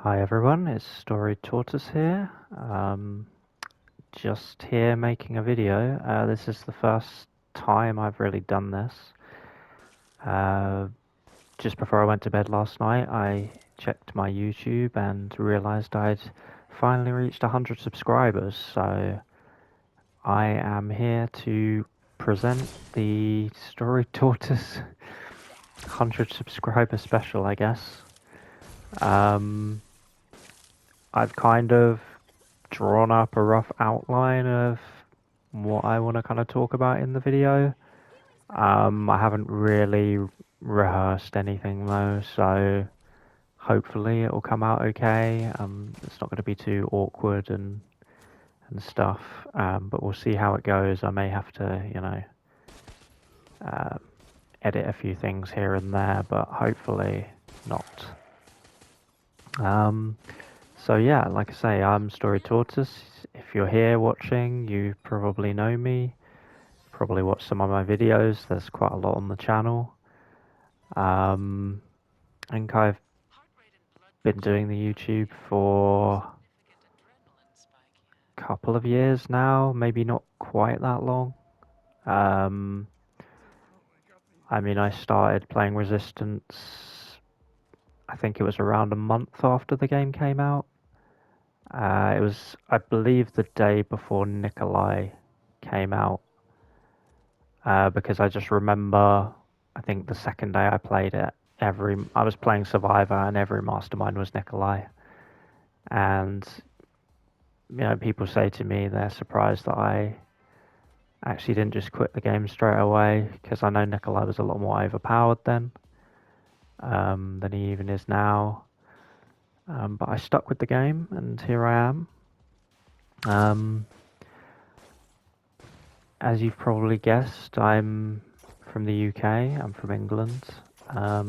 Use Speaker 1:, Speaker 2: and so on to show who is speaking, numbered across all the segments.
Speaker 1: Hi everyone, it's Story Tortoise here. Just here making a video. This is the first time I've really done this. Uh, just before I went to bed last night, I checked my YouTube and realized I'd finally reached 100 subscribers. So I am here to present the Story Tortoise 100 subscriber special, I guess. I've kind of drawn up a rough outline of what I want to kind of talk about in the video. I haven't really rehearsed anything though, so hopefully it will come out okay. It's not going to be too awkward and stuff, but we'll see how it goes. I may have to, uh, edit a few things here and there, but hopefully not. Um, So yeah, like I say, I'm Story Tortoise. If you're here watching, you probably know me. Probably watch some of my videos. There's quite a lot on the channel. Um, I think I've been doing the YouTube for a couple of years now, maybe not quite that long. Um, I mean, I started playing Resistance, I think it was around a month after the game came out. It was, I believe, the day before Nikolai came out. Because I just remember, I think the second day I played it, I was playing Survivor and every Mastermind was Nikolai. And, people say to me they're surprised that I actually didn't just quit the game straight away, because I know Nikolai was a lot more overpowered then, than he even is now. But I stuck with the game and here I am. Um, as you've probably guessed, I'm from the UK, I'm from England. I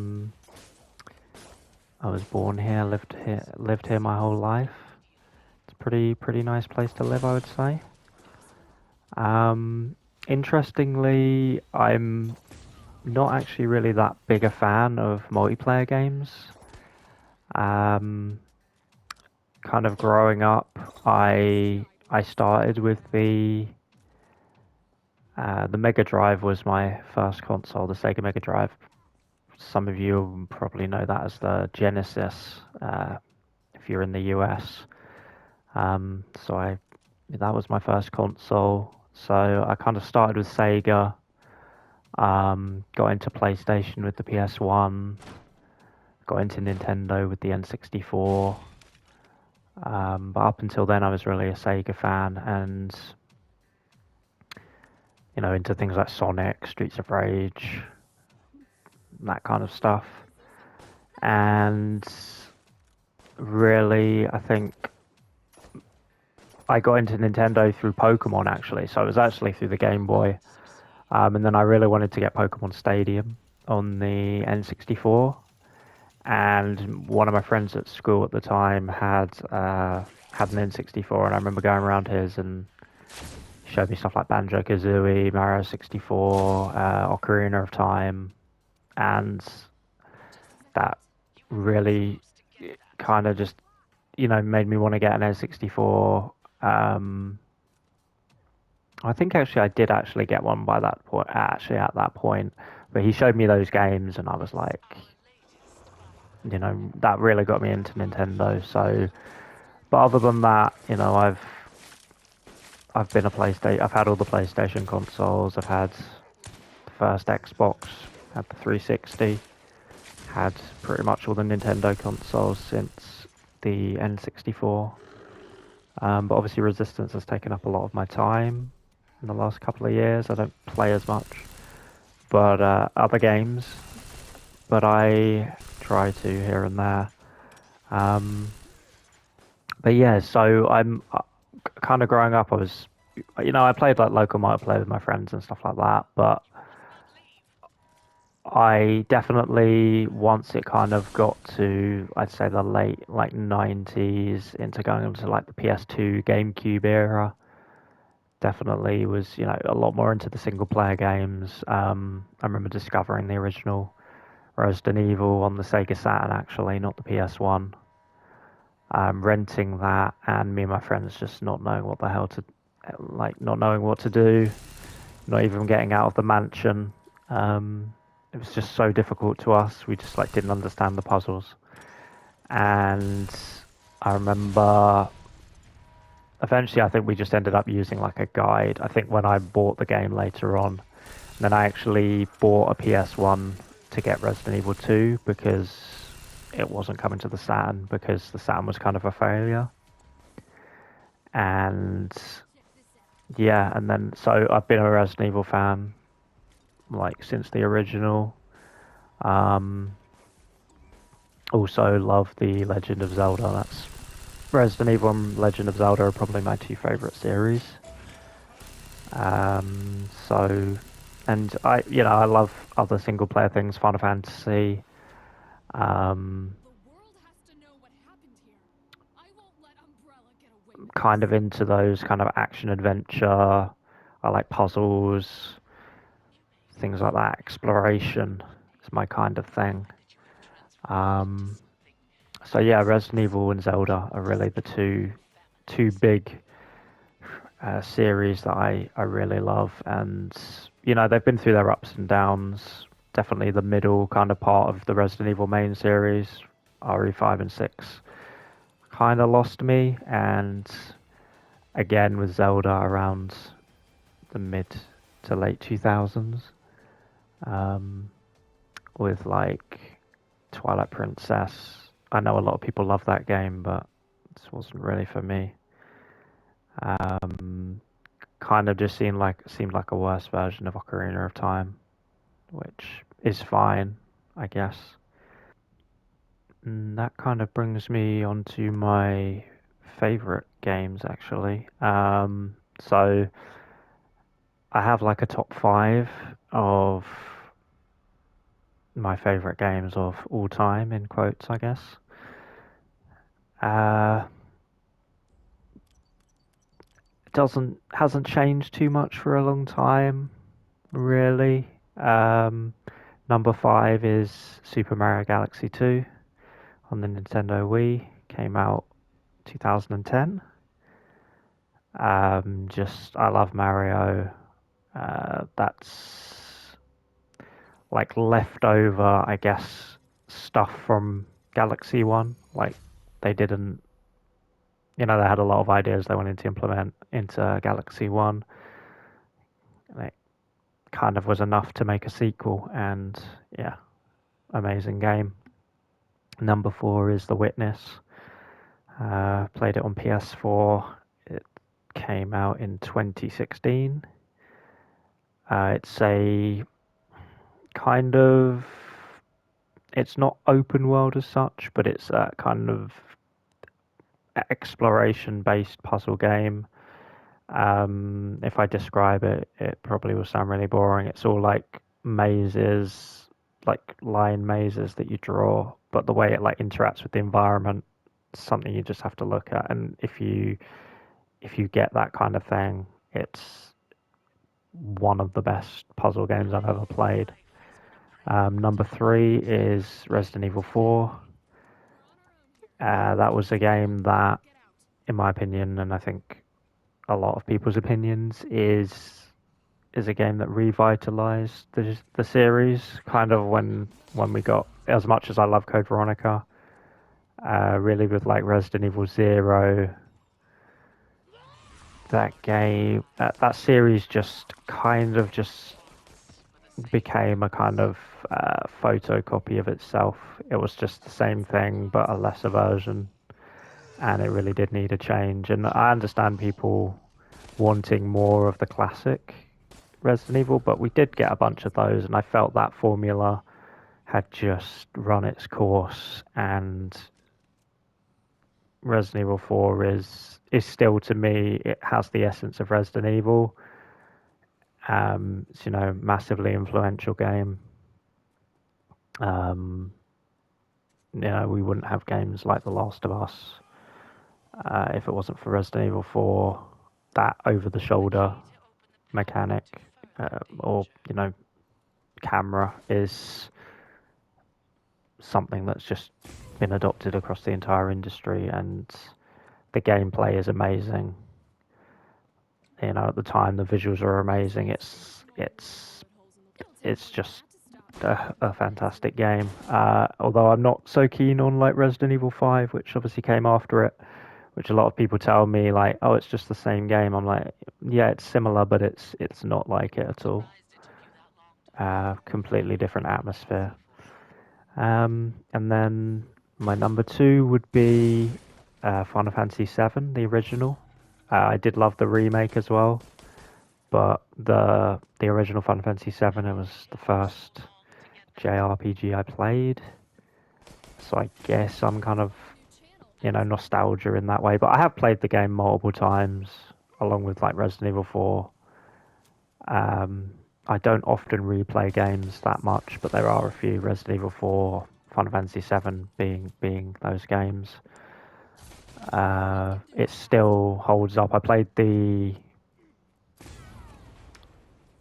Speaker 1: was born here, lived here my whole life. It's a pretty nice place to live, I would say. Um, Interestingly, I'm not actually really that big a fan of multiplayer games. Um, Kind of growing up, I started with the Mega Drive was my first console, the Sega Mega Drive. Some of you probably know that as the Genesis, if you're in the US. So that was my first console. So I kind of started with Sega, got into PlayStation with the PS1, got into Nintendo with the N64. But up until then, I was really a Sega fan, and into things like Sonic, Streets of Rage, that kind of stuff. And really, I think I got into Nintendo through Pokemon actually. So it was actually through the Game Boy. And then I really wanted to get Pokemon Stadium on the N64. And one of my friends at school at the time had an N64, and I remember going around his and he showed me stuff like Banjo Kazooie, Mario 64, Ocarina of Time, and that really kind of just made me want to get an N64. I think actually I did actually get one by that point. Actually, at that point, but he showed me those games, and I was like, that really got me into Nintendo. So, but other than that, I've been a PlayStation. I've had all the PlayStation consoles. I've had the first Xbox, had the 360, had pretty much all the Nintendo consoles since the N64. But obviously, Resistance has taken up a lot of my time in the last couple of years. I don't play as much, but other games. But I try to here and there. Um, but yeah, so I'm kind of growing up. I played like local multiplayer with my friends and stuff like that. But I definitely, once it kind of got to, I'd say the late like 90s into going into like the PS2, GameCube era, definitely was, a lot more into the single player games. I remember discovering the original Resident Evil on the Sega Saturn actually, not the PS1. renting that, and me and my friends just not knowing what the hell to, not knowing what to do, not even getting out of the mansion. It was just so difficult to us. We just didn't understand the puzzles. And I remember eventually I think we just ended up using a guide. I think when I bought the game later on, then I actually bought a PS1 to get Resident Evil 2 because it wasn't coming to the Saturn because the Saturn was kind of a failure. And yeah, and then so I've been a Resident Evil fan since the original. Um, Also love the Legend of Zelda. That's Resident Evil and Legend of Zelda are probably my two favorite series. So, and I love other single player things, Final Fantasy. Um, Kind of into those kind of action adventure. I like puzzles, things like that. Exploration is my kind of thing. Um, so yeah, Resident Evil and Zelda are really the two big series that I really love, and they've been through their ups and downs. Definitely the middle kind of part of the Resident Evil main series, RE5 and 6, kind of lost me, and again with Zelda around the mid to late 2000s, um, with Twilight Princess. I know a lot of people love that game, but this wasn't really for me. Um, Kind of just seemed like a worse version of Ocarina of Time, which is fine, I guess. And that kind of brings me on to my favorite games, actually. So I have a top five of my favorite games of all time, in quotes, I guess. Uh, doesn't hasn't changed too much for a long time, really. Number five is Super Mario Galaxy 2 on the Nintendo Wii. Came out 2010. Just I love Mario. That's leftover, I guess, stuff from Galaxy One. They didn't, they had a lot of ideas they wanted to implement into Galaxy One. And it kind of was enough to make a sequel, and yeah, amazing game. Number four is The Witness. Played it on PS4. It came out in 2016. It's a kind of, it's not open world as such, but it's a kind of exploration based puzzle game. If I describe it, it probably will sound really boring. It's all mazes, line mazes that you draw, but the way it interacts with the environment is something you just have to look at. And if you get that kind of thing, it's one of the best puzzle games I've ever played. Number three is Resident Evil 4. That was a game that, in my opinion, and I think a lot of people's opinions, is a game that revitalized the series. Kind of when we got, as much as I love Code Veronica, really with Resident Evil Zero, that game, that series just kind of just became a kind of photocopy of itself. It was just the same thing, but a lesser version, and it really did need a change. And I understand people wanting more of the classic Resident Evil, but we did get a bunch of those, and I felt that formula had just run its course. And Resident Evil 4 is still, to me, it has the essence of Resident Evil. It's massively influential game. Um, we wouldn't have games like The Last of Us if it wasn't for Resident Evil 4. That over-the-shoulder mechanic, or camera, is something that's just been adopted across the entire industry, and the gameplay is amazing. You know, at the time the visuals are amazing. It's just a fantastic game. Although I'm not so keen on like Resident Evil 5, which obviously came after it, which a lot of people tell me like, oh, it's just the same game. I'm like, yeah, it's similar, but it's not like it at all. Completely different atmosphere. And then my number two would be Final Fantasy VII, the original. I did love the remake as well, but the original Final Fantasy VII, it was the first JRPG I played, so I guess I'm kind of, nostalgia in that way. But I have played the game multiple times, along with like Resident Evil 4. Um, I don't often replay games that much, but there are a few Resident Evil 4, Final Fantasy 7 being those games. It still holds up. I played the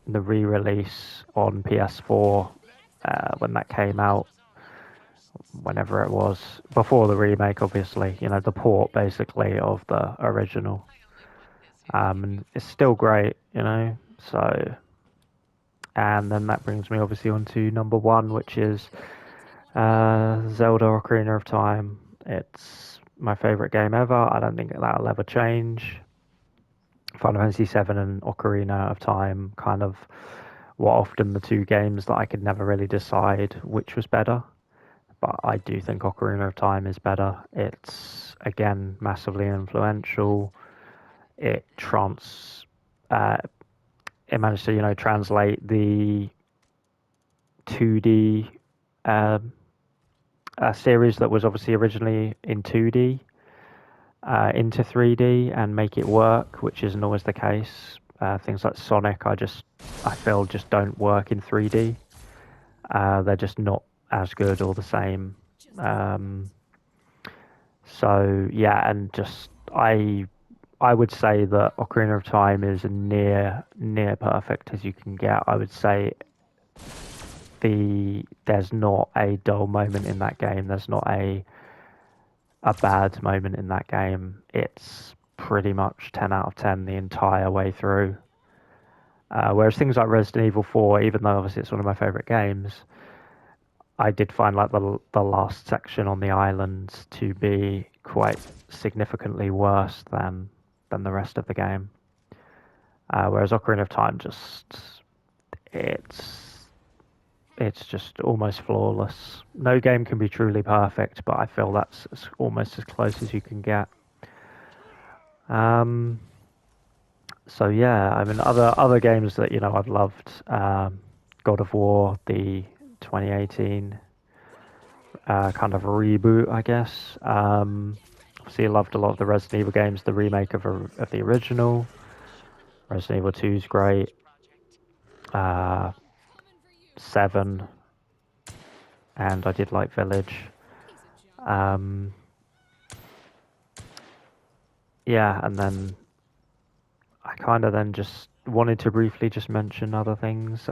Speaker 1: re-release on PS4 when that came out, whenever it was, before the remake, obviously. You know, the port basically of the original. And it's still great, you know. So, and then that brings me obviously on to number one, which is Zelda Ocarina of Time. It's my favorite game ever. I don't think that'll ever change. Final Fantasy VII and Ocarina of Time kind of were often the two games that I could never really decide which was better. But I do think Ocarina of Time is better. It's again massively influential. It uh, it managed to translate the 2D um, series that was obviously originally in 2D into 3D and make it work, which isn't always the case. Things like Sonic, I feel just don't work in 3D. They're just not as good or the same. Um, so yeah, and just I would say that Ocarina of Time is near perfect as you can get. I would say there's not a dull moment in that game. There's not a bad moment in that game. It's pretty much 10 out of 10 the entire way through. Whereas things like Resident Evil 4, even though obviously it's one of my favorite games, I did find like the last section on the islands to be quite significantly worse than the rest of the game. Whereas Ocarina of Time it's it's just almost flawless. No game can be truly perfect, but I feel that's almost as close as you can get. Um, so yeah, I mean other games that I've loved, God of War, the 2018 kind of reboot, I guess. Obviously, I loved a lot of the Resident Evil games. The remake of the original Resident Evil 2 is great. Uh, 7, and I did like Village. Um, yeah, and then I kind of then just wanted to briefly just mention other things.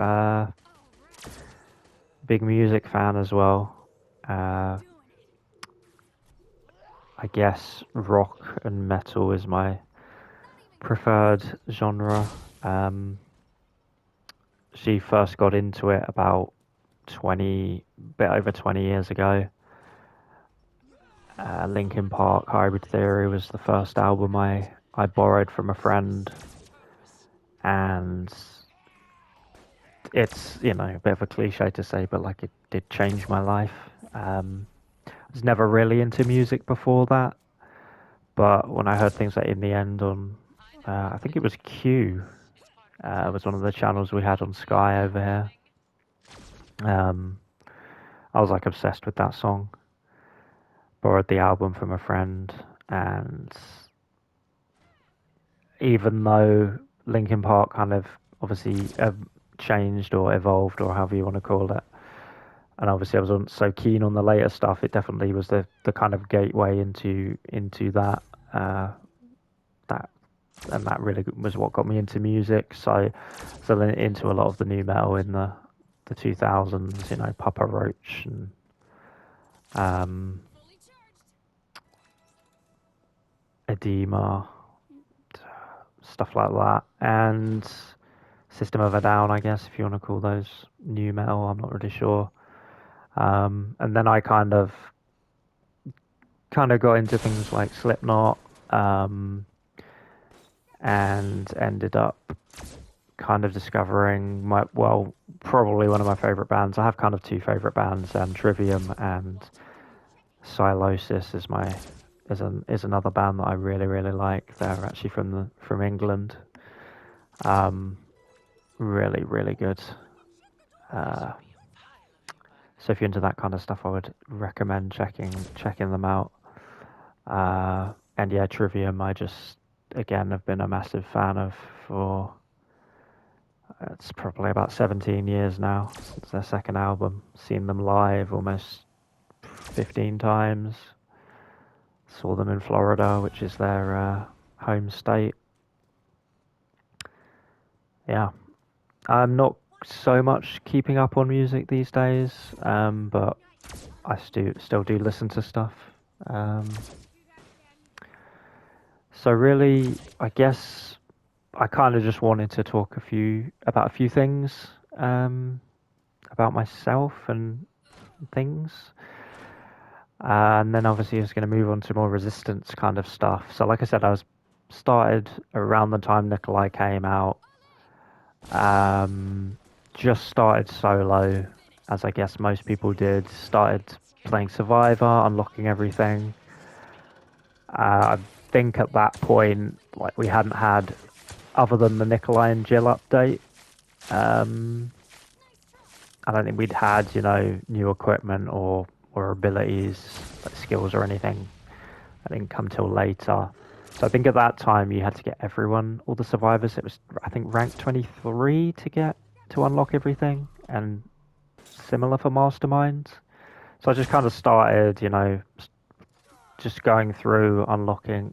Speaker 1: Big music fan as well. Uh, I guess rock and metal is my preferred genre. Um, she first got into it about bit over 20 years ago. Linkin Park Hybrid Theory was the first album I borrowed from a friend, and it's a bit of a cliche to say, but like it did change my life. I was never really into music before that, but when I heard things like In the End on, I think it was Q, was one of the channels we had on Sky over here. I was like obsessed with that song. Borrowed the album from a friend, and even though Linkin Park kind of obviously changed or evolved or however you want to call it, and obviously I wasn't so keen on the later stuff, it definitely was the kind of gateway into that and that really was what got me into music. So then into a lot of the new metal in the 2000s, Papa Roach and edema, stuff like that, and System of a Down, I guess, if you want to call those new metal. I'm not really sure. And then I kind of got into things like Slipknot, um, and ended up kind of discovering probably one of my favorite bands. I have kind of two favorite bands, Trivium and Silosis is another band that I really really like. They're actually from England. Really really good. Uh, so if you're into that kind of stuff, I would recommend checking them out. And yeah, Trivium, I just again have been a massive fan of for it's probably about 17 years now since their second album. Seen them live almost 15 times. Saw them in Florida, which is their home state. Yeah, I'm not so much keeping up on music these days, but I still do listen to stuff. Um, so really, I guess I kind of just wanted to talk about a few things about myself and things. And then obviously I was going to move on to more resistance kind of stuff. So like I said, I was started around the time Nikolai came out. Just started solo, as I guess most people did. Started playing Survivor, unlocking everything. I think at that point, like we hadn't had, other than the Nikolai and Jill update, um, I don't think we'd had, new equipment or abilities, like skills or anything. I didn't come till later. So I think at that time you had to get all the survivors. It was, I think, rank 23 to unlock everything, and similar for Mastermind. So I just kind of started, just going through unlocking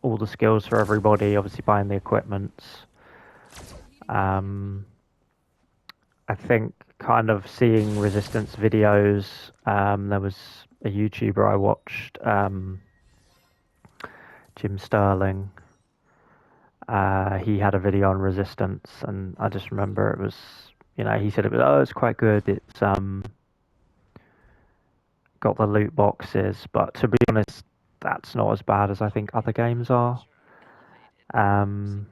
Speaker 1: all the skills for everybody, obviously buying the equipments. Um, I think kind of seeing resistance videos. There was a YouTuber I watched, Jim Sterling. He had a video on resistance, and I just remember it was, he said it's quite good. It's got the loot boxes, but to be honest, that's not as bad as I think other games are. Um,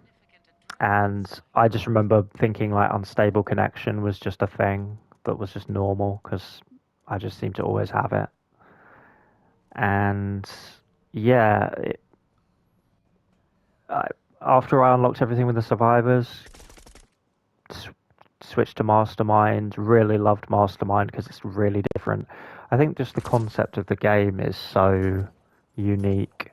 Speaker 1: and I just remember thinking like unstable connection was just a thing that was just normal because I just seem to always have it. And yeah, I, after I unlocked everything with the survivors, s- switched to Mastermind. Really loved Mastermind because it's really different. I think just the concept of the game is so unique.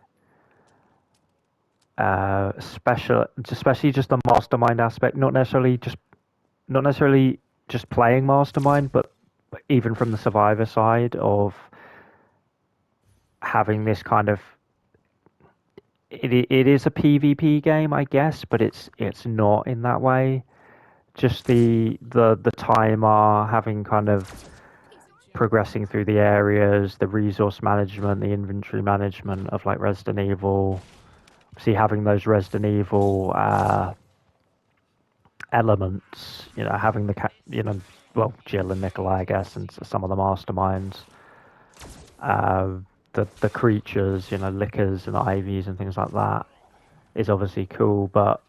Speaker 1: Especially just the Mastermind aspect. Not necessarily just playing Mastermind, but even from the survivor side of having this kind of it is a PvP game, I guess, but it's not in that way. Just the timer, having kind of progressing through the areas, the resource management, the inventory management of like Resident Evil. See, having those Resident Evil elements, having Jill and Nikolai, I guess, and some of the masterminds, uh, the creatures, lickers and ivies and things like that, is obviously cool, but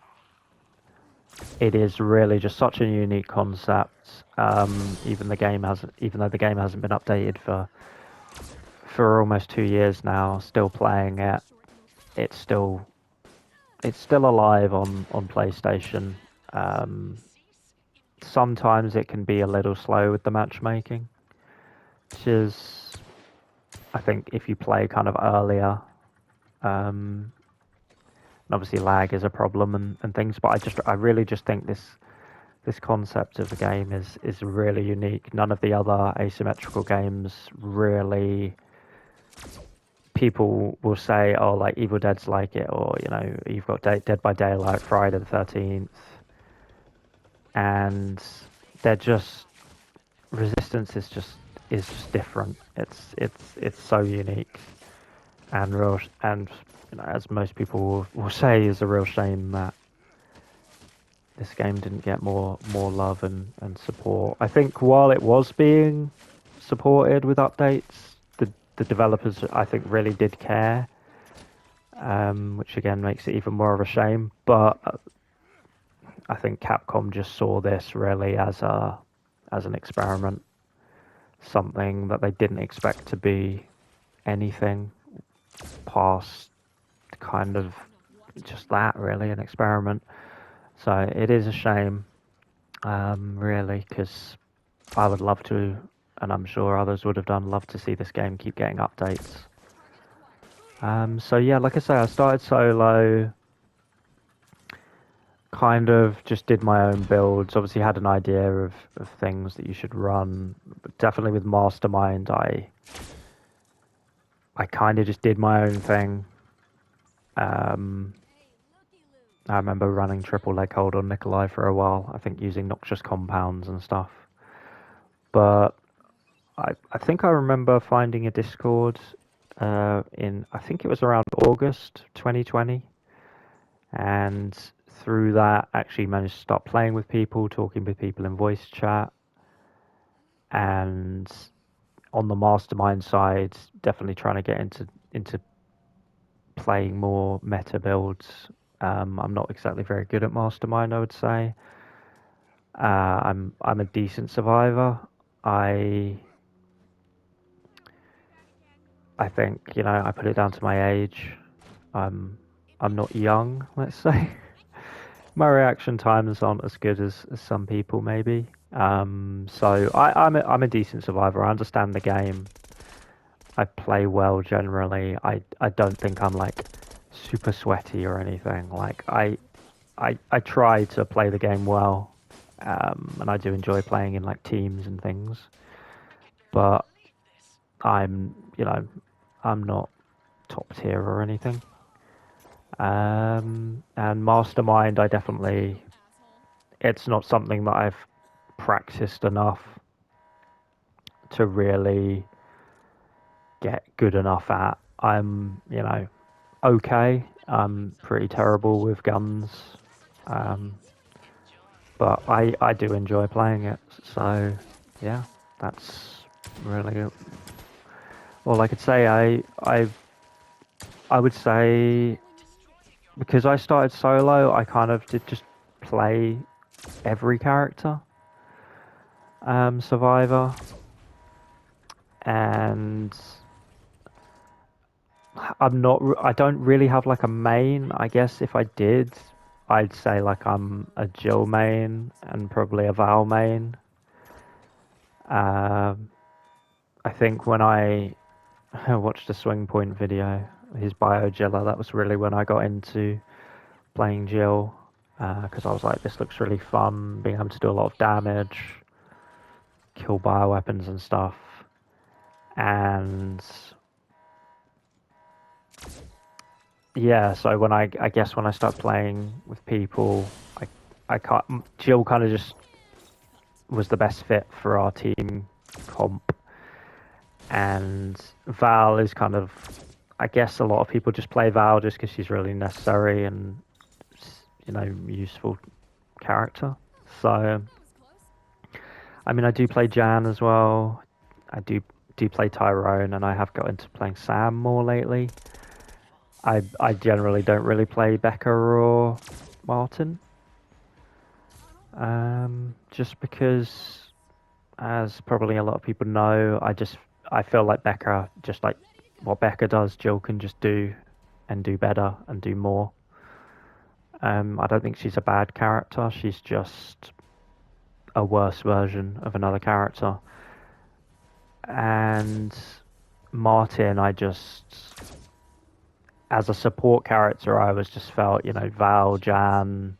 Speaker 1: it is really just such a unique concept. Even though the game hasn't been updated for almost 2 years now, still playing it. It's still alive on PlayStation. Um, Sometimes it can be a little slow with the matchmaking, which is, I think, if you play kind of earlier. And obviously lag is a problem and things, but I really just think this concept of the game is really unique. None of the other asymmetrical games really, people will say, oh, like Evil Dead's like it, or you've got Dead by Daylight, Friday the 13th, and they're just, Resistance is just different. It's so unique and real, and as most people will say, is a real shame that this game didn't get more love and support. I think while it was being supported with updates, the developers I think really did care, which again makes it even more of a shame. But I think Capcom just saw this really as an experiment, something that they didn't expect to be anything past kind of just that, really, an experiment. So it is a shame, really, because I would love to, and I'm sure others would have done, love to see this game keep getting updates. So yeah, like I say, I started solo, kind of just did my own builds. Obviously, had an idea of things that you should run. But definitely with Mastermind, I kind of just did my own thing. Um, I remember running triple leg hold on Nikolai for a while. I think using noxious compounds and stuff. But I think I remember finding a Discord I think it was around August 2020, and through that actually managed to start playing with people, talking with people in voice chat, and on the Mastermind side, definitely trying to get into playing more meta builds. I'm not exactly very good at Mastermind, I would say. I'm a decent survivor. I I think I put it down to my age. I'm I'm not young, let's say. My reaction times aren't as good as some people maybe. So I'm a decent survivor. I understand the game. I play well generally. I don't think I'm like super sweaty or anything. Like I try to play the game well, and I do enjoy playing in like teams and things. But I'm I'm not top tier or anything. And Mastermind, I definitely it's not something that I've practiced enough to really get good enough at. I'm okay. I'm pretty terrible with guns. Um, but I do enjoy playing it. So yeah, that's really all I could say. I would say because I started solo, I kind of did just play every character, Survivor, and I don't really have like a main. I guess if I did, I'd say like I'm a Jill main and probably a Val main. Um, I think when I watched a Swing Point video, his bio Jilla, that was really when I got into playing Jill. Because I was like, this looks really fun, being able to do a lot of damage, kill bioweapons and stuff. And yeah, so I guess when I started playing with people, I can't, Jill kind of just was the best fit for our team comp, and Val is kind of, I guess a lot of people just play Val just because she's really necessary and useful character. So I mean, I do play Jan as well. I do play Tyrone, and I have got into playing Sam more lately. I generally don't really play Becca or Martin, just because, as probably a lot of people know, I feel like Becca, just like what Becca does, Jill can just do and do better and do more. I don't think she's a bad character. She's just a worse version of another character. And Martin, as a support character, I was just felt, Val, Jan,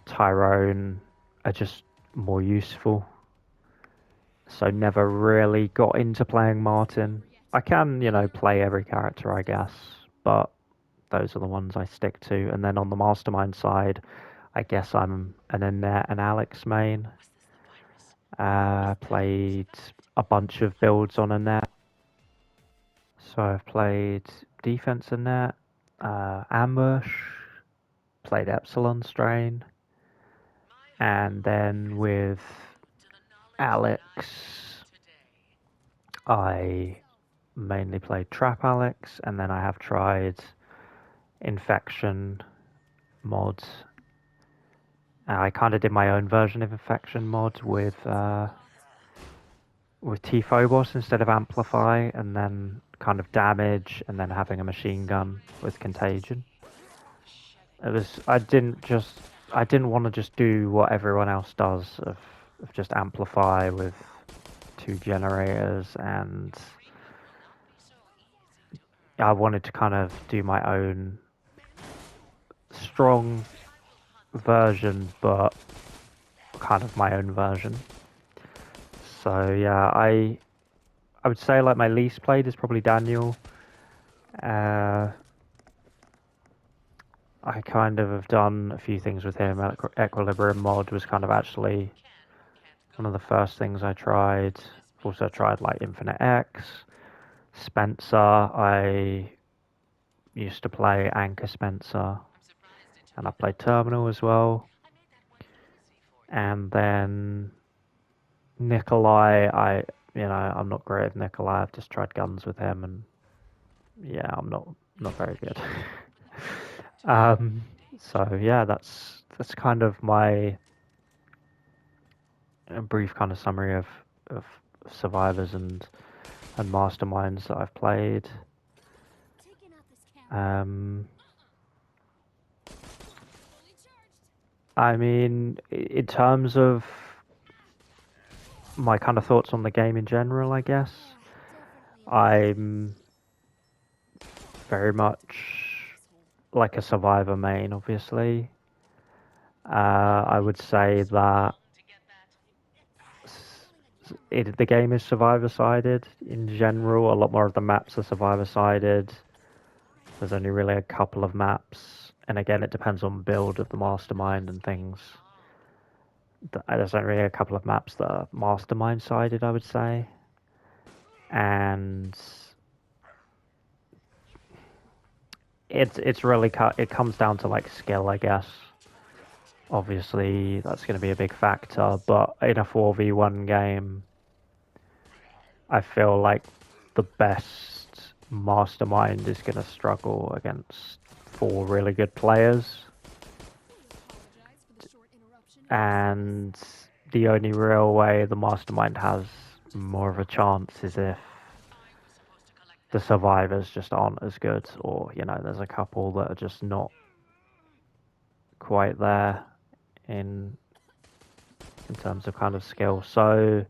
Speaker 1: Tyrone are just more useful. So never really got into playing Martin. I can, play every character, I guess, but those are the ones I stick to. And then on the Mastermind side, I guess I'm an Annette and Alex main. Played a bunch of builds on Annette. So I've played defense and net, ambush, played epsilon strain, and then with Alex, I mainly played trap Alex, and then I have tried infection mods. I kind of did my own version of infection mod with T-Phobos instead of amplify, and then kind of damage, and then having a machine gun with contagion. I didn't want to just do what everyone else does of just amplify with 2 generators, and I wanted to kind of do my own strong version, but kind of my own version. So yeah, I would say like my least played is probably Daniel. I kind of have done a few things with him. Equilibrium mod was kind of actually one of the first things I tried. Also tried like Infinite X, Spencer. I used to play Anchor Spencer, and I played Terminal as well. And then Nikolai, I'm not great with Nikolai. I've just tried guns with him, and yeah, I'm not very good. So yeah, that's kind of my brief kind of summary of survivors and masterminds that I've played. I mean, in terms of my kind of thoughts on the game in general, I guess I'm very much like a survivor main, obviously. I would say that the game is survivor-sided in general. A lot more of the maps are survivor-sided. There's only really a couple of maps, and again, it depends on build of the mastermind and things. There's only really a couple of maps that are mastermind-sided, I would say, and it's really it comes down to like skill, I guess. Obviously, that's going to be a big factor, but in a 4v1 game, I feel like the best mastermind is going to struggle against 4 really good players. And the only real way the mastermind has more of a chance is if the survivors just aren't as good, or there's a couple that are just not quite there in terms of kind of skill. So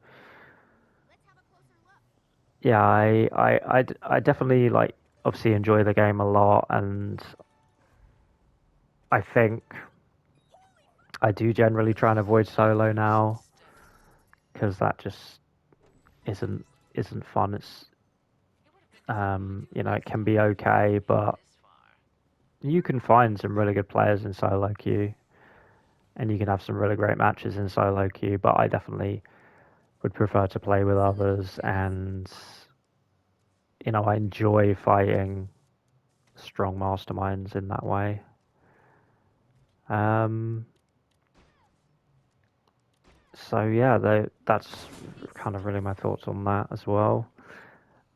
Speaker 1: yeah, I definitely like obviously enjoy the game a lot, and I think I do generally try and avoid solo now because that just isn't fun. It's it can be okay, but you can find some really good players in solo queue, and you can have some really great matches in solo queue, but I definitely would prefer to play with others, and I enjoy fighting strong masterminds in that way. So yeah, that's kind of really my thoughts on that as well.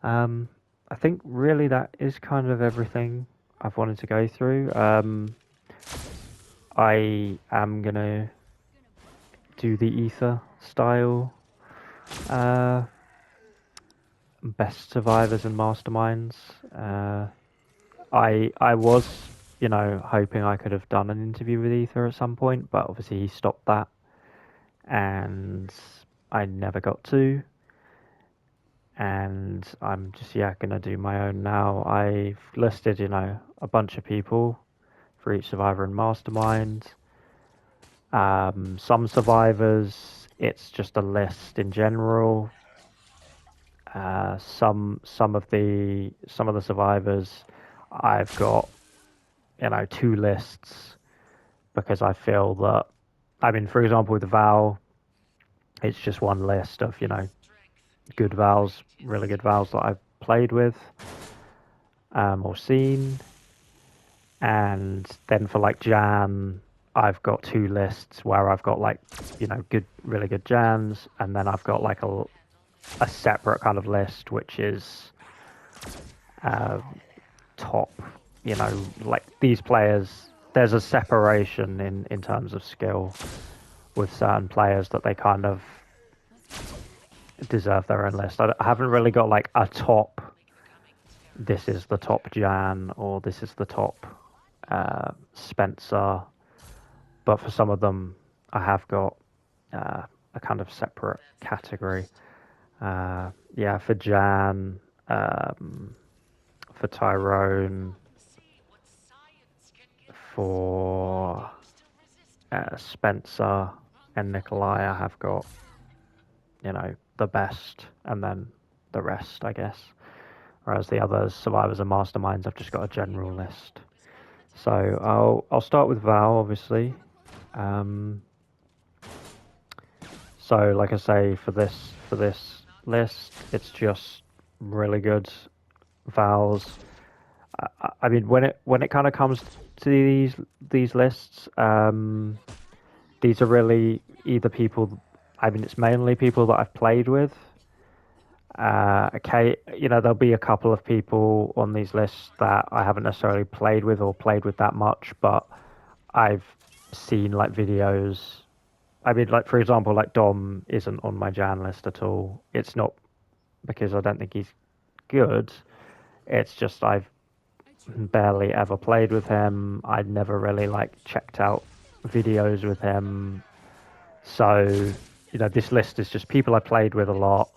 Speaker 1: I think really that is kind of everything I've wanted to go through. I am gonna do the ether style best survivors and masterminds. I was hoping I could have done an interview with Ether at some point, but obviously he stopped that, and I never got to. And I'm just gonna do my own now. I've listed a bunch of people for each survivor and mastermind. Some survivors, it's just a list in general. Some of the survivors, I've got 2 lists because I feel that, I mean, for example, with Val, it's just one list of good Vals, really good Vals that I've played with. or seen. And then for like Jan, I've got two lists where I've got like, good, really good Jans, and then I've got like a separate kind of list, which is top, like these players. There's a separation in terms of skill with certain players that they kind of deserve their own list. I haven't really got like a top. This is the top Jan, or this is the top Spencer. But for some of them, I have got a kind of separate category. Yeah, for Jan, for Tyrone, for Spencer and Nikolai, I have got, the best, and then the rest, I guess. Whereas the others, Survivors and Masterminds, I've just got a general list. So I'll start with Val, obviously. So like I say, for this list, it's just really good Vals. I mean, when it kind of comes to these lists, these are really either people. I mean, it's mainly people that I've played with. Okay, there'll be a couple of people on these lists that I haven't necessarily played with or played with that much, but I've seen like videos. I mean, like for example, like Dom isn't on my Jan list at all. It's not because I don't think he's good. It's just I've barely ever played with him. I'd never really like checked out videos with him. So, this list is just people I played with a lot,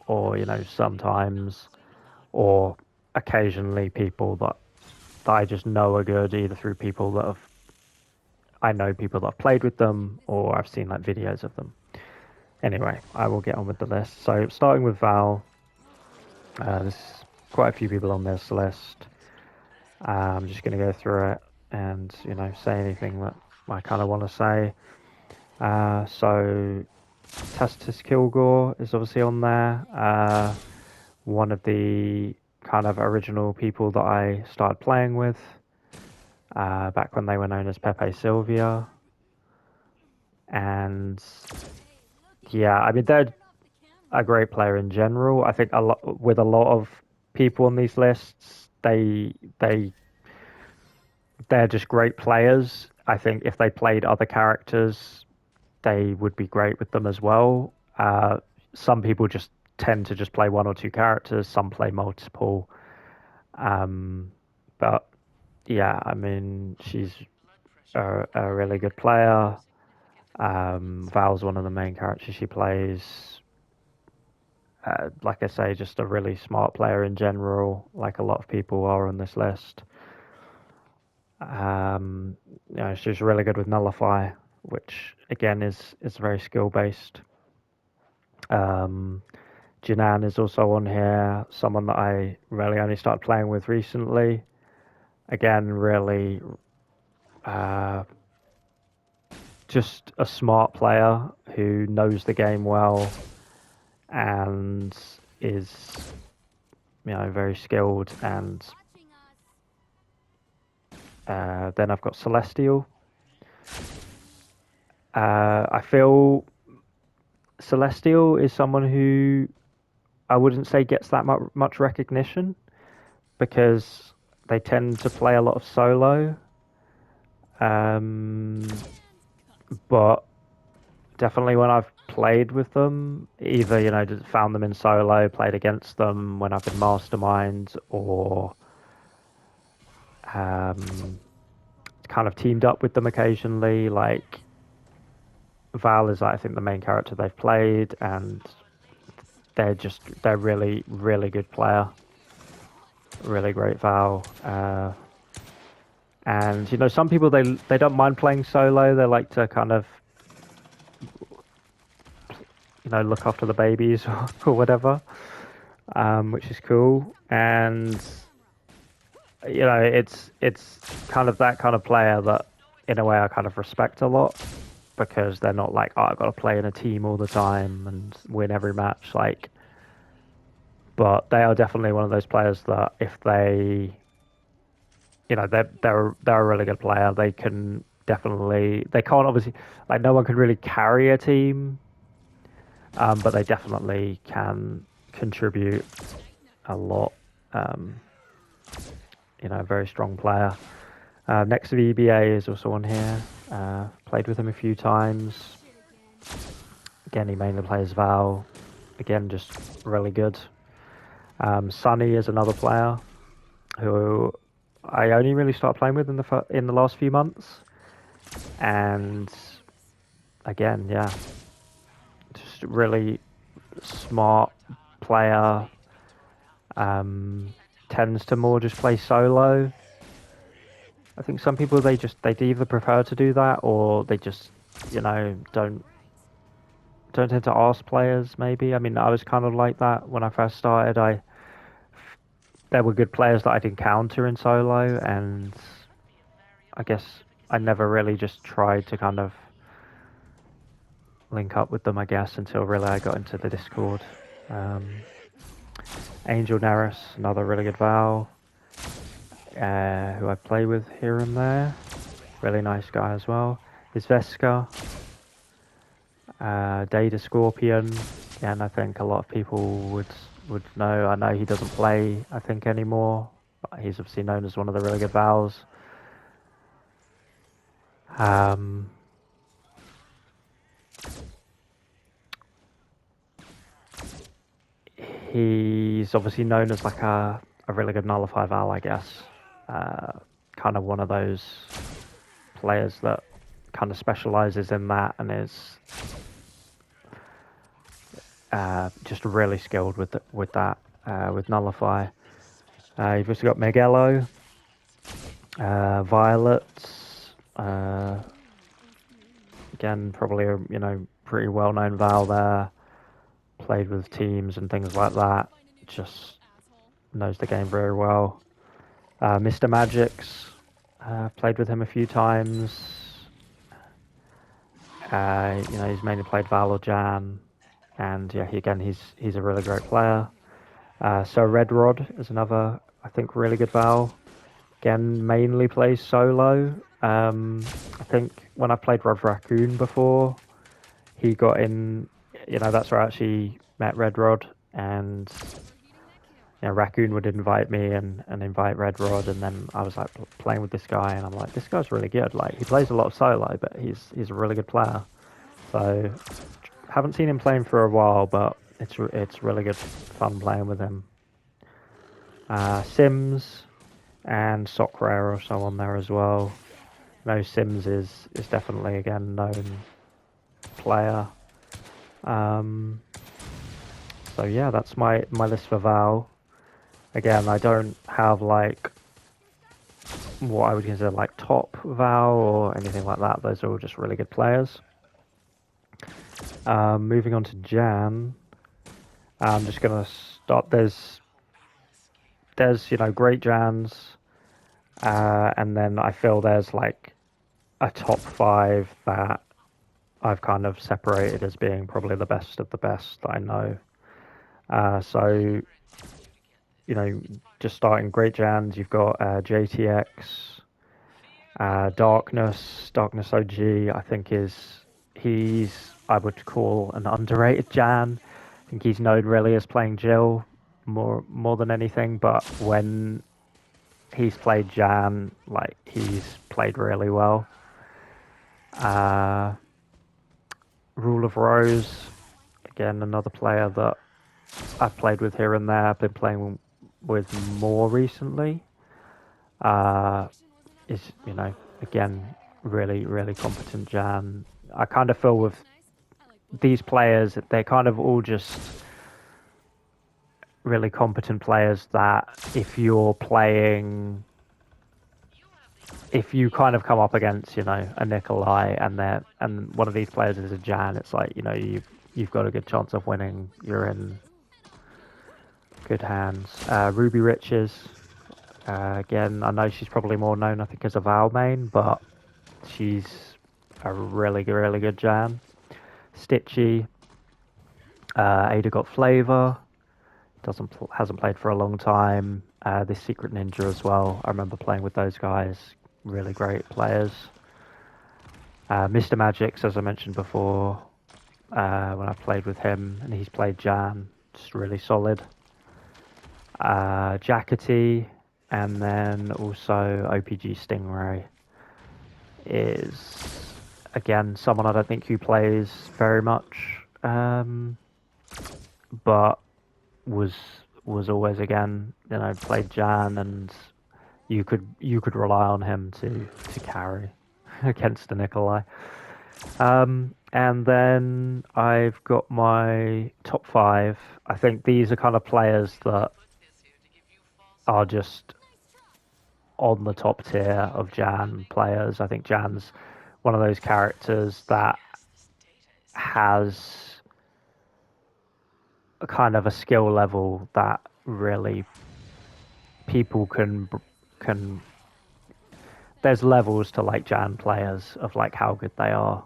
Speaker 1: or sometimes, or occasionally people that I just know are good, either through people that I know people that have played with them, or I've seen like videos of them. Anyway, I will get on with the list. So starting with Val, there's quite a few people on this list. I'm just going to go through it and say anything that I kind of want to say. So Tacitus Kilgore is obviously on there. One of the kind of original people that I started playing with back when they were known as Pepe Sylvia. And yeah, I mean, they're a great player in general. I think with a lot of people on these lists, they're just great players. I think if they played other characters, they would be great with them as well. Some people just tend to just play one or two characters. Some play multiple. But yeah, I mean, she's a really good player. Val's one of the main characters she plays. Like I say, just a really smart player in general, like a lot of people are on this list. She's really good with Nullify, which again is very skill based. Jinan is also on here, someone that I really only started playing with recently. Again, really just a smart player who knows the game well and is very skilled. And then I've got Celestial. I feel Celestial is someone who I wouldn't say gets that much recognition because they tend to play a lot of solo. But definitely when I've played with them, either just found them in solo, played against them when I've been Mastermind, or kind of teamed up with them occasionally. Like Val is, I think, the main character they've played, and they're really really good player, really great Val. And some people they don't mind playing solo. They like to kind of look after the babies or whatever, which is cool. And it's kind of that kind of player that in a way I kind of respect a lot, because they're not like, oh, I've got to play in a team all the time and win every match. Like But they are definitely one of those players that if they, they're a really good player. They can definitely, they can't obviously, like no one can really carry a team, but they definitely can contribute a lot. Um, very strong player. Next to EBA is also on here. Played with him a few times. Again, he mainly plays Val. Again, just really good. Sunny is another player who I only really started playing with in the last few months, and again, yeah, just really smart player. Tends to more just play solo. I think some people they either prefer to do that or they just don't tend to ask players. Maybe I mean I was kind of like that when I first started. There were good players that I'd encounter in solo, and I guess I never really just tried to kind of link up with them, I guess, until really I got into the Discord. Angel Neris, another really good Val, who I play with here and there. Really nice guy as well. Is Veska, Data Scorpion, and I think a lot of people would know. I know he doesn't play, I think, anymore, but he's obviously known as one of the really good Vals. He's obviously known as like a really good nullify Val, I guess. Kind of one of those players that kind of specializes in that and is just really skilled with that with nullify. You've also got Miguelo, Violet. Again, probably a pretty well known Val there. Played with teams and things like that. Just knows the game very well. Mr. Magix, played with him a few times. He's mainly played Val or Jan, and yeah, he's a really great player. So Red Rod is another, I think, really good Val. Again, mainly plays solo. I think when I played Rod Raccoon before, he got in. That's where I actually met Red Rod, and Raccoon would invite me and invite Red Rod, and then I was like playing with this guy, and I'm like, this guy's really good. Like he plays a lot of solo, but he's a really good player. So haven't seen him playing for a while, but it's really good fun playing with him. Sims and Soccer are also on there as well. No, Sims is definitely again known player. So yeah, that's my list for Val. Again, I don't have like what I would consider like top Val or anything like that. Those are all just really good players. Moving on to Jan, I'm just gonna start. There's great Jans, and then I feel there's like a top 5 that I've kind of separated as being probably the best of the best that I know. So just starting great Jans, you've got JTX, Darkness OG. I think I would call an underrated Jan. I think he's known really as playing Jill more than anything, but when he's played Jan, like he's played really well. Rule of Rose, again another player that I've played with here and there. I've been playing with more recently. Is again really competent Jan. I kind of feel with these players, they're kind of all just really competent players that if you kind of come up against a Nikolai and one of these players is a Jan, it's like you've got a good chance of winning. You're in good hands. Ruby Riches, again, I know she's probably more known I think as a Val main, but she's a really good Jan. Stitchy, Ada got Flavor. hasn't played for a long time. This Secret Ninja as well. I remember playing with those guys. Really great players. Mr. Magix, as I mentioned before, when I played with him, and he's played Jan, just really solid. Jackety, and then also OPG Stingray is again someone I don't think who plays very much, but was always again played Jan, and you could rely on him to carry against the Nikolai. And then I've got my top 5. I think these are kind of players that are just on the top tier of Jan players. I think Jan's one of those characters that has a kind of a skill level that really people can. There's levels to like Jan players of like how good they are.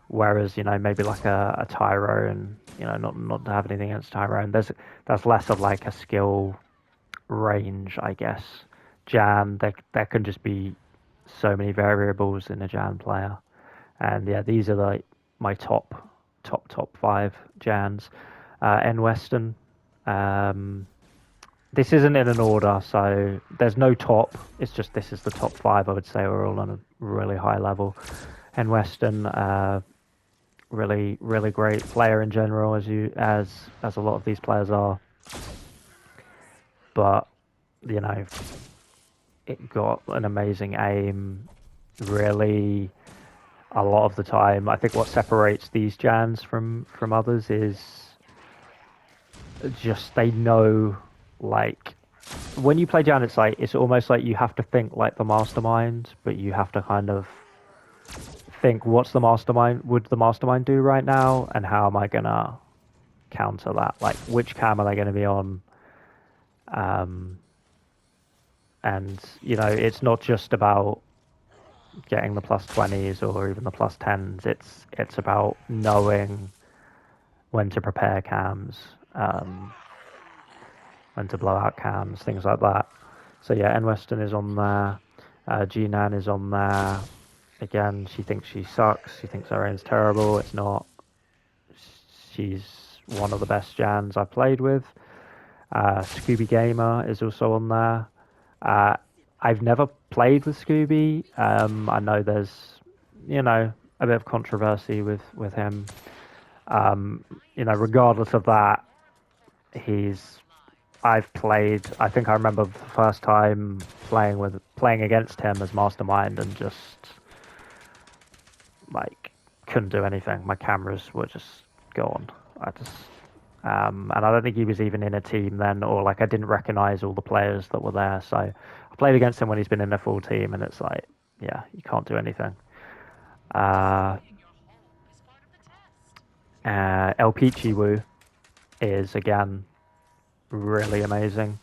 Speaker 1: Whereas maybe like a Tyrone, not to have anything against Tyrone. There's less of like a skill range, I guess. Jan, there can just be so many variables in a Jan player, and yeah, these are like my top 5 Jans. N Western. This isn't in an order, so there's no top. It's just this is the top 5. I would say we're all on a really high level. N Western, really great player in general, as a lot of these players are. But it got an amazing aim. Really, a lot of the time, I think what separates these Jans from others is just they know, like, when you play Jan, it's almost like you have to think like the Mastermind, but you have to kind of think would the Mastermind do right now, and how am I gonna counter that? Like, which cam are they going to be on? Um, and it's not just about getting the +20s or even the +10s. It's about knowing when to prepare cams, when to blow out cams, things like that. So yeah, N Weston is on there. G-Nan is on there. Again, she thinks she sucks. She thinks her aim's terrible. It's not. She's one of the best Jans I've played with. Scooby Gamer is also on there. I've never played with Scooby. I know there's, a bit of controversy with him. Regardless of that, I've played. I think I remember the first time playing against him as Mastermind, and just like couldn't do anything. My cameras were just gone. And I don't think he was even in a team then, or like I didn't recognize all the players that were there. So I played against him when he's been in a full team, and it's like, yeah, you can't do anything. El Pichiwu is again really amazing.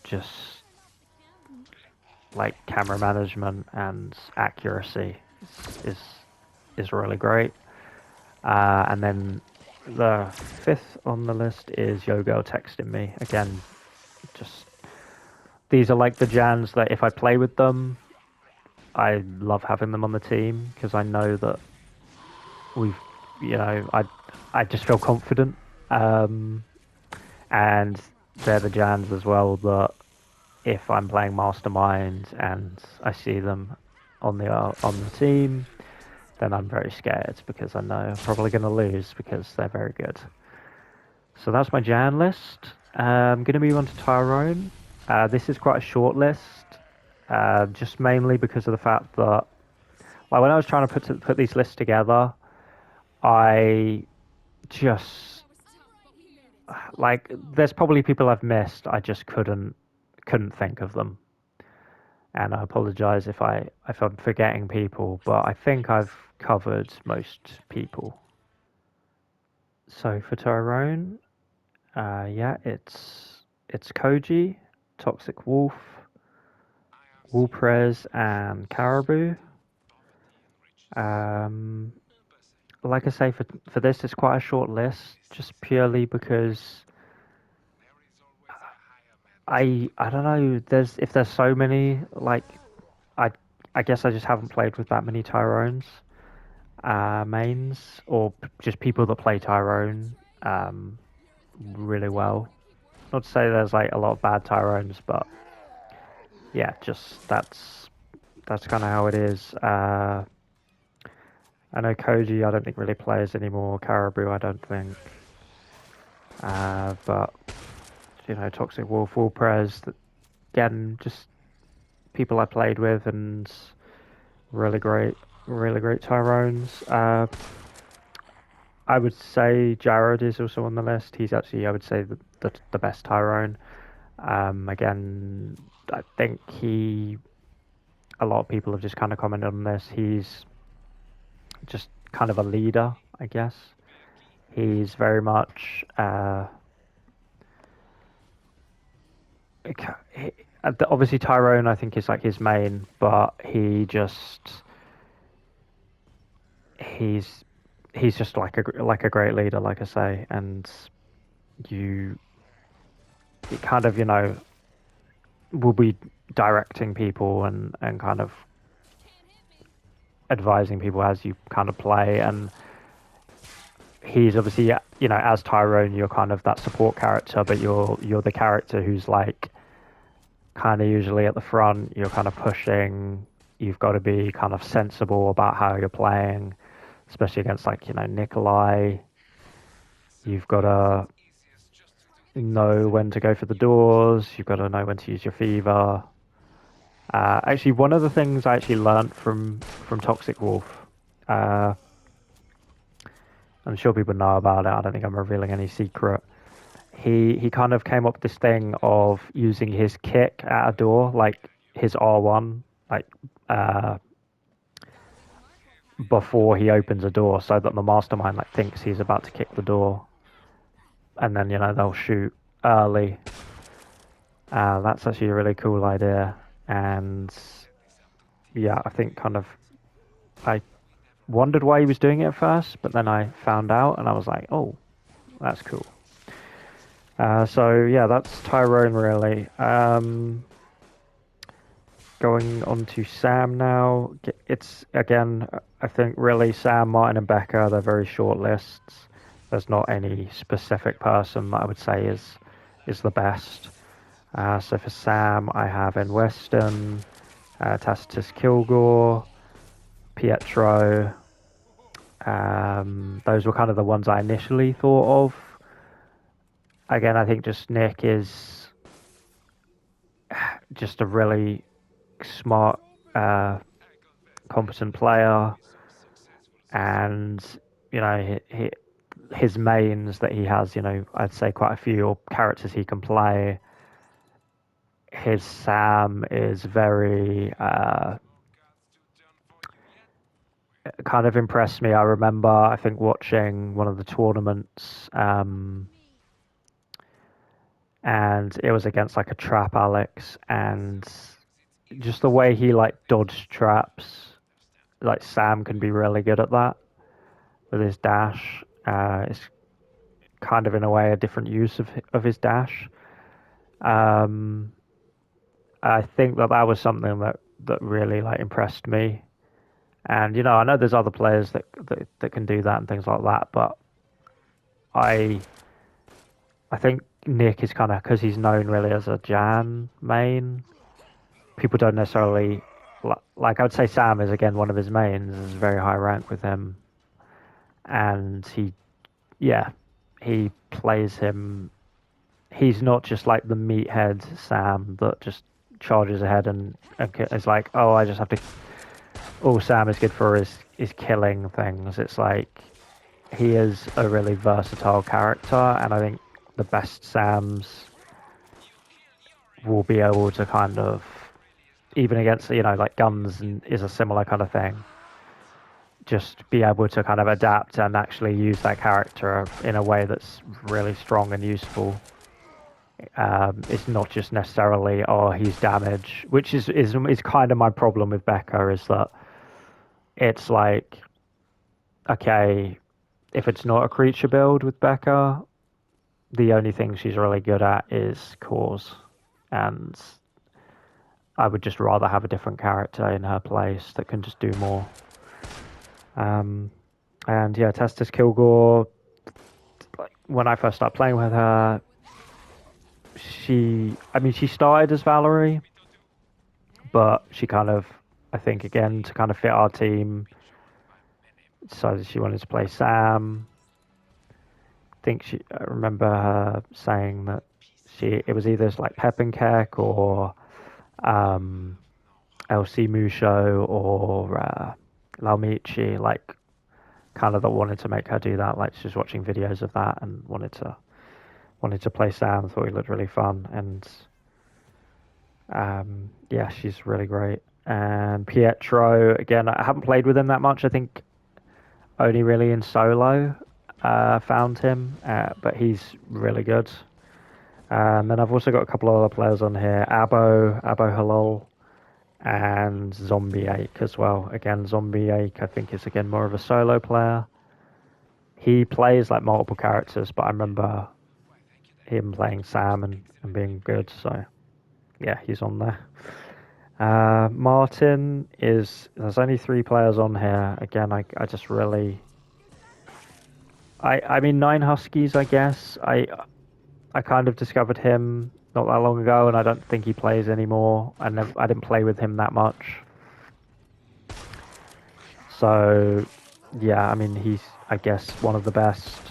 Speaker 1: Just like camera management and accuracy is is really great. And then the 5th on the list is Yo Girl Texting Me. Again, just these are like the Jans that if I play with them, I love having them on the team because I know that we've, I just feel confident. And they're the Jans as well that if I'm playing Mastermind and I see them on the team, then I'm very scared because I know I'm probably going to lose because they're very good. So that's my Jan list. I'm going to move on to Tyrone. This is quite a short list, just mainly because of the fact that, like, when I was trying to put these lists together, I just like there's probably people I've missed. I just couldn't think of them, and I apologize if I'm forgetting people, but I think I've covered most people. So for Tyrone, yeah, it's Koji, Toxic Wolf, Woolprez, and Caribou. like I say, for this, it's quite a short list, just purely because I don't know. There's so many I I guess I just haven't played with that many Tyrones mains or just people that play Tyrone um, really well. Not to say there's like a lot of bad Tyrones, but yeah, just that's kind of how it is. I know Koji, I don't think really plays anymore. Caribou, I don't think. But Toxic Wolf, Warprez, again, just people I played with and really great, really great Tyrones. I would say Jared is also on the list. He's actually, I would say, the best Tyrone. Again, I think a lot of people have just kind of commented on this. He's just kind of a leader, I guess. He's very much, obviously Tyrone, I think is like his main, but he's he's just like a great leader, like I say, and you it kind of will be directing people and kind of advising people as you kind of play. And he's obviously, as Tyrone, you're kind of that support character, but you're the character who's like kind of usually at the front. You're kind of pushing. You've got to be kind of sensible about how you're playing, especially against like Nikolai. You've got to know when to go for the doors. You've got to know when to use your fever. Actually, one of the things I actually learned from Toxic Wolf, uh, I'm sure people know about it. I don't think I'm revealing any secret. He kind of came up with this thing of using his kick at a door, like his R1, like uh, before he opens a door, so that the mastermind like thinks he's about to kick the door, and then they'll shoot early. That's actually a really cool idea, and yeah, I think kind of I wondered why he was doing it at first, but then I found out, and I was like, oh, that's cool. So yeah, that's Tyrone really. Going on to Sam now. It's again, I think really Sam, Martin, and Becca. They're very short lists. There's not any specific person that I would say is the best. So for Sam, I have in Weston, Tacitus Kilgore, Pietro. Those were kind of the ones I initially thought of. Again, I think just Nick is just a really smart, competent player, and his mains that he has, I'd say quite a few characters he can play. His Sam is very kind of impressed me. I remember, I think, watching one of the tournaments, and it was against like a trap Alex, and just the way he like dodged traps, like Sam can be really good at that with his dash. It's kind of in a way a different use of his dash. Um, I think that was something that really like impressed me. And I know there's other players that can do that and things like that, but I I think Nick is kind of because he's known really as a Jan main. People don't necessarily like. I would say Sam is again one of his mains. Is very high rank with him, and yeah, he plays him. He's not just like the meathead Sam that just charges ahead and is like, oh, I just have to. All Sam is good for is killing things. It's like he is a really versatile character, and I think the best Sams will be able to kind of even against like guns and is a similar kind of thing. Just be able to kind of adapt and actually use that character in a way that's really strong and useful. It's not just necessarily he's damage, which is kind of my problem with Becca is that it's like okay, if it's not a creature build with Becca, the only thing she's really good at is cores. And I would just rather have a different character in her place that can just do more. And yeah, Testis Kilgore, like, when I first started playing with her, she started as Valerie, but she kind of, I think, again, to kind of fit our team, decided she wanted to play Sam. I remember her saying that it was either like Pep and Keck or um, LC Musho or Laumichi, like kind of that wanted to make her do that. Like she was watching videos of that and wanted to play Sam. Thought he looked really fun, and yeah, she's really great. And Pietro, again, I haven't played with him that much. I think only really in solo found him, but he's really good. And then I've also got a couple of other players on here: Abo Halal, and Zombie Ache as well. Again, Zombie Ache, I think, is again more of a solo player. He plays like multiple characters, but I remember him playing Sam and being good. So yeah, he's on there. Martin is. There's only 3 players on here. Again, I just really. I mean, Nine Huskies. I guess I kind of discovered him not that long ago, and I don't think he plays anymore. I didn't play with him that much. So yeah, I mean, he's, I guess, one of the best.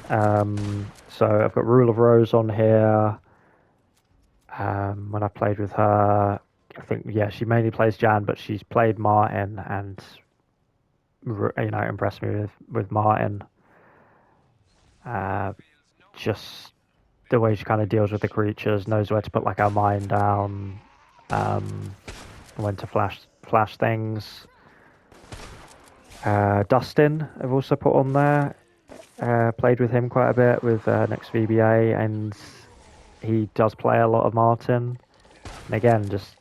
Speaker 1: So I've got Rule of Rose on here. When I played with her, I think, yeah, she mainly plays Jan, but she's played Martin and impressed me with Martin. Uh, just the way she kind of deals with the creatures, knows where to put like our mine down, when to flash things. Dustin, I've also put on there. Played with him quite a bit with next VBA, and he does play a lot of Martin. And again, just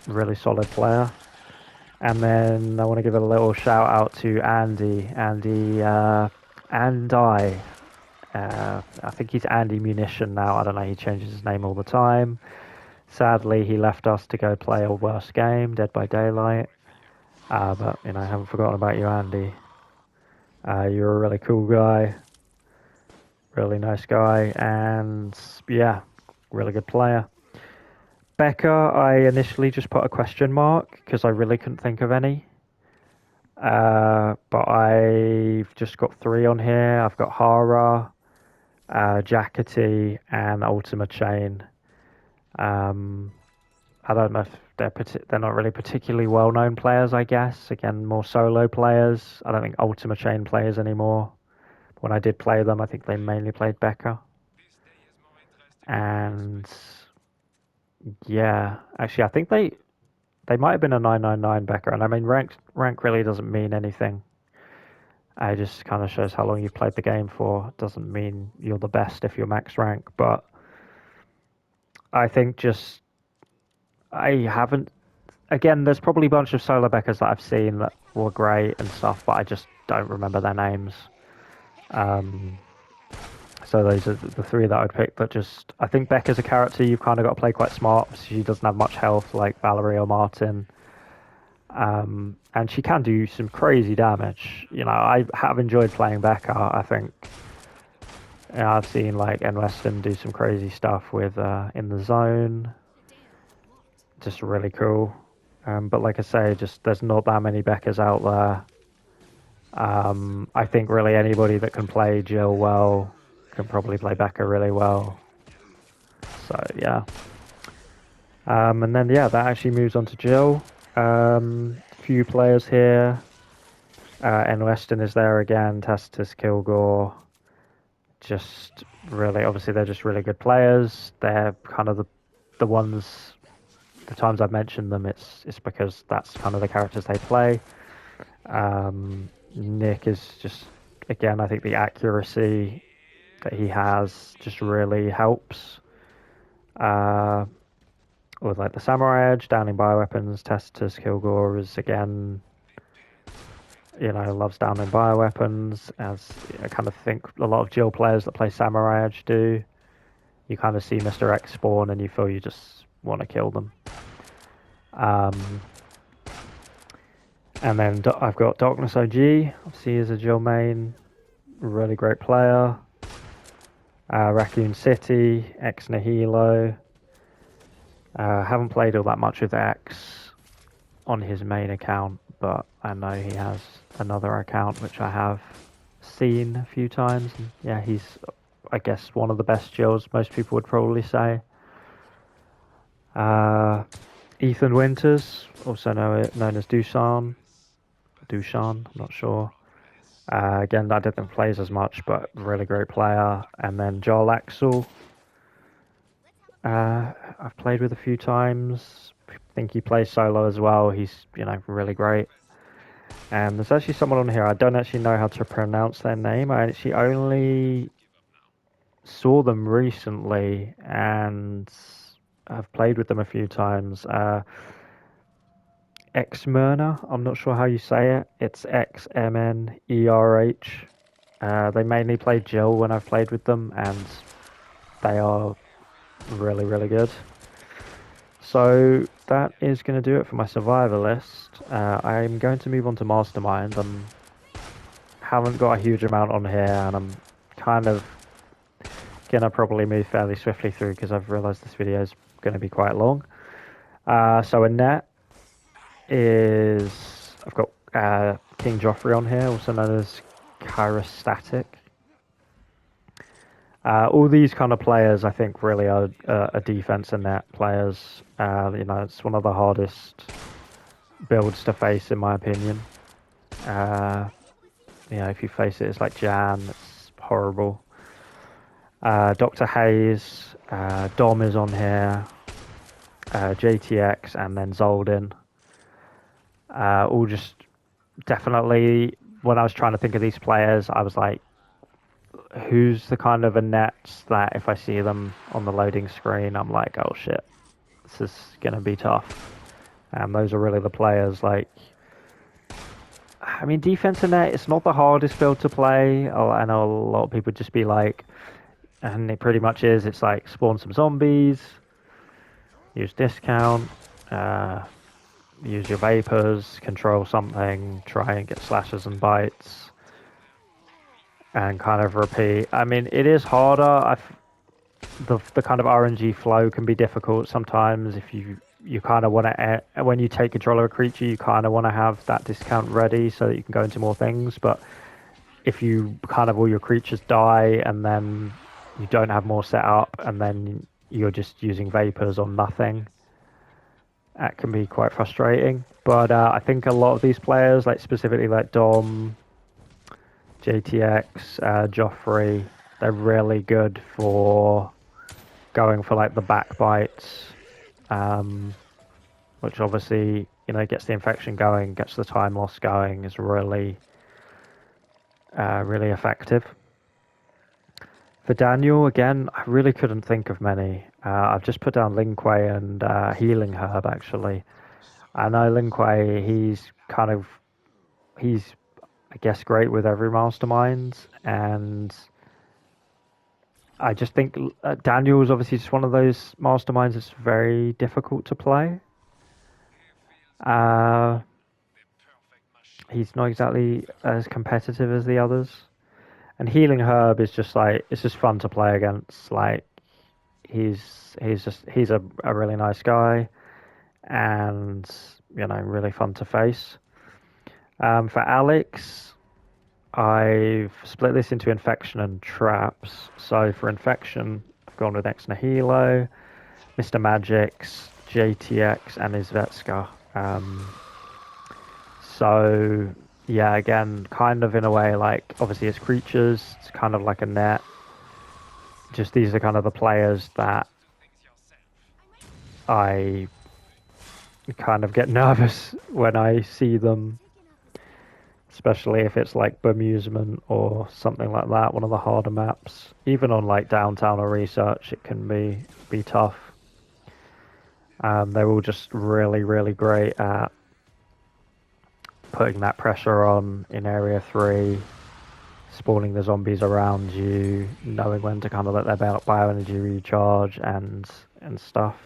Speaker 1: really solid player. And then I want to give a little shout out to Andy. I think he's Andy Munition now. I don't know. He changes his name all the time. Sadly, he left us to go play a worse game, Dead by Daylight. But I haven't forgotten about you, Andy. You're a really cool guy, really nice guy, and yeah, really good player. Becca, I initially just put a question mark because I really couldn't think of any. But I've just got 3 on here. I've got Hara, Jackety, and Ultima Chain. I don't know if they're not really particularly well-known players, I guess. Again, more solo players. I don't think Ultima Chain players anymore. When I did play them, I think they mainly played Becca. And yeah, actually, I think they might have been a 999 Becca. And I mean, rank really doesn't mean anything. It just kind of shows how long you've played the game for. It doesn't mean you're the best if you're max rank, but I think just I haven't. Again, there's probably a bunch of solo Beccas that I've seen that were great and stuff, but I just don't remember their names. So those are the 3 that I'd pick. But just, I think Becca's a character you've kind of got to play quite smart. She doesn't have much health like Valerie or Martin. And she can do some crazy damage. I have enjoyed playing Becca. I think I've seen like N Weston do some crazy stuff with in the zone. Just really cool. But like I say, just there's not that many Beccas out there. I think really anybody that can play Jill well can probably play Becca really well. So yeah. And then yeah, that actually moves on to Jill. Few players here. N Weston is there again. Tacitus, Kilgore. Just really, obviously, they're just really good players. They're kind of the ones. The times I've mentioned them, it's because that's kind of the characters they play. Nick is just, again, I think the accuracy that he has just really helps. With like the Samurai Edge, downing bioweapons, Tacitus, Kilgore is again loves downing bioweapons, as I kind of think a lot of Jill players that play Samurai Edge do. You kind of see Mr. X spawn and you feel you just want to kill them. And then I've got Darkness OG, obviously is a Jill main, really great player. Raccoon City, Ex Nihilo. Haven't played all that much with X on his main account, but I know he has another account which I have seen a few times. And yeah, he's, I guess, one of the best Jills, most people would probably say. Ethan Winters, also known as Dushan, I'm not sure. Again, I don't think plays as much, but really great player. And then Joel Axel, I've played with a few times. I think he plays solo as well. He's, really great. And there's actually someone on here, I don't actually know how to pronounce their name. I actually only saw them recently and I've played with them a few times. Xmurner, I'm not sure how you say it. It's Xmnerh. They mainly play Jill when I've played with them, and they are really, really good. So that is going to do it for my survivor list. I'm going to move on to Mastermind. I haven't got a huge amount on here, and I'm kind of going to probably move fairly swiftly through because I've realised this video is going to be quite long. So a net is, I've got King Joffrey on here, also known as Chirostatic. All these kind of players, I think, really are defense and net players. It's one of the hardest builds to face, in my opinion. If you face it, it's like Jan, it's horrible. Dr. Hayes, Dom is on here, JTX, and then Zoldin. All just definitely, when I was trying to think of these players, I was like, who's the kind of a nets that if I see them on the loading screen, I'm like, oh shit, this is going to be tough. And those are really the players. Like, I mean, defense and net, it's not the hardest build to play. I know a lot of people just be like, and it pretty much is, it's like spawn some zombies, use discount, use your vapors, control something, try and get slashes and bites, and kind of repeat. I mean, it is harder. The kind of RNG flow can be difficult sometimes. If you kind of want to, when you take control of a creature, you kind of want to have that discount ready so that you can go into more things. But if you kind of all your creatures die and then you don't have more set up and then you're just using vapors or nothing, that can be quite frustrating. But I think a lot of these players, like specifically like Dom, JTX, Joffrey, they're really good for going for like the backbites, which obviously gets the infection going, gets the time loss going, is really really effective. For Daniel, again, I really couldn't think of many. I've just put down Lin Kuei and Healing Herb, actually. I know Lin Kuei, he's, I guess, great with every Mastermind, and I just think Daniel is obviously just one of those Masterminds that's very difficult to play. He's not exactly as competitive as the others. And Healing Herb is just like, it's just fun to play against. Like, he's a really nice guy and really fun to face. For Alex, I've split this into infection and traps. So for infection, I've gone with Ex Nihilo, Mr. Magix, JTX, and Izvetska. So yeah, again, kind of in a way, like obviously it's creatures, it's kind of like a net. Just these are kind of the players that I kind of get nervous when I see them, especially if it's like Bemusement or something like that, one of the harder maps. Even on like Downtown or Research, it can be tough. They're all just really, really great at putting that pressure on in Area 3, spawning the zombies around you, knowing when to kind of let their bioenergy recharge and stuff.